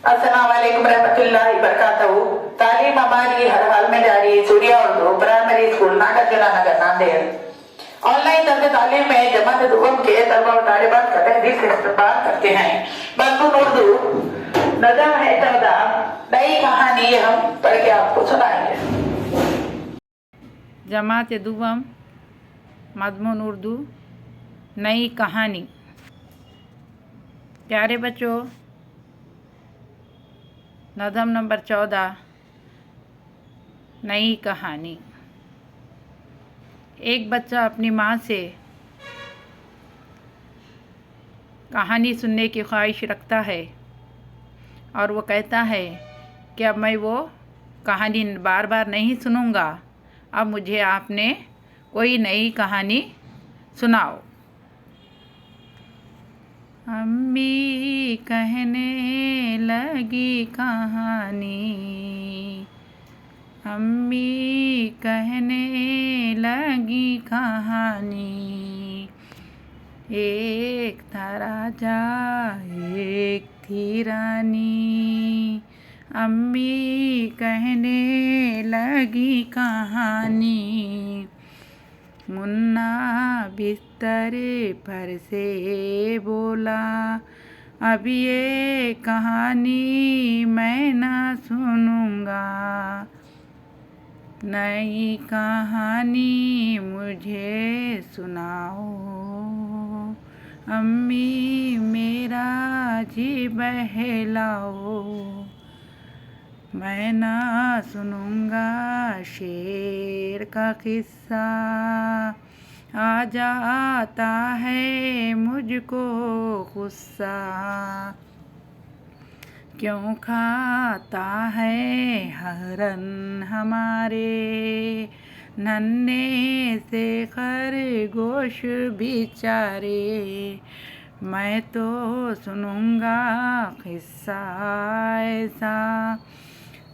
अस्सलाम वालेकुम रहमतुल्लाहि बरकातहू। तालीम हमारी हर हाल में जारी। सूर्या उर्दू प्राइमरी स्कूल नागरजुला नगर नांदेड़। ऑनलाइन तर्ज तालीम में जमात दुवम के तलबा और तालिबात का तहरीर से इस्तेमाल करते हैं। मजमून उर्दू नज़म है 14, नई कहानी हम पढ़ के आपको सुनाएंगे। जमात दुवम मजमून उर्दू नई कहानी। प्यारे बच्चों, नज़म नंबर 14, नई कहानी। एक बच्चा अपनी माँ से कहानी सुनने की ख्वाहिश रखता है और वो कहता है कि अब मैं वो कहानी बार बार नहीं सुनूंगा, अब मुझे आपने कोई नई कहानी सुनाओ। अम्मी कहने लगी कहानी, अम्मी कहने लगी कहानी। एक था राजा एक थी रानी, अम्मी कहने लगी कहानी। मुन्ना बिस्तर पर से बोला, अब ये कहानी मैं ना सुनूंगा, नई कहानी मुझे सुनाओ। अम्मी मेरा जी बहलाओ, मैं ना सुनूंगा शेर का किस्सा। आ जाता है मुझको गुस्सा, क्यों खाता है हरन हमारे नन्हे से खरगोश बेचारे। मैं तो सुनूंगा किस्सा ऐसा,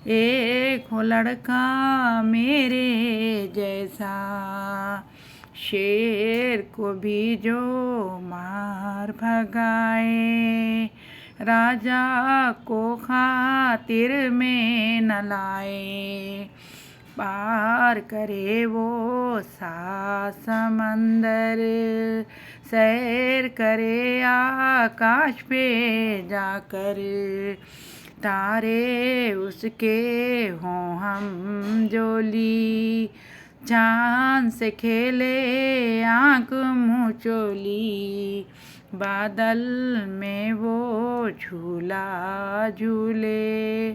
एक हो लड़का मेरे जैसा, शेर को भी जो मार भगाए, राजा को खातिर में न लाए। पार करे वो सा समंदर, सैर करे आकाश पे जाकर, तारे उसके हों हम जोली, चाँद से खेले आँख मुँह चोली, बादल में वो झूला झूले,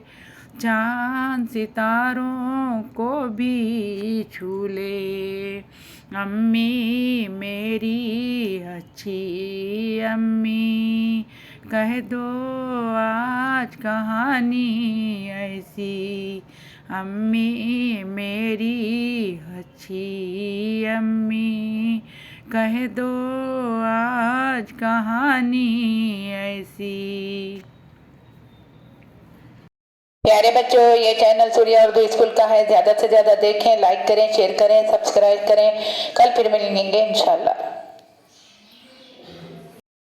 चाँद सितारों को भी छूले। अम्मी मेरी अच्छी अम्मी, कह दो आज कहानी ऐसी। अम्मी मेरी अच्छी अम्मी, कह दो आज कहानी ऐसी। प्यारे बच्चों, ये चैनल सूर्या उर्दू स्कूल का है। ज़्यादा से ज़्यादा देखें, लाइक करें, शेयर करें, सब्सक्राइब करें। कल फिर मिलेंगे इंशाल्लाह।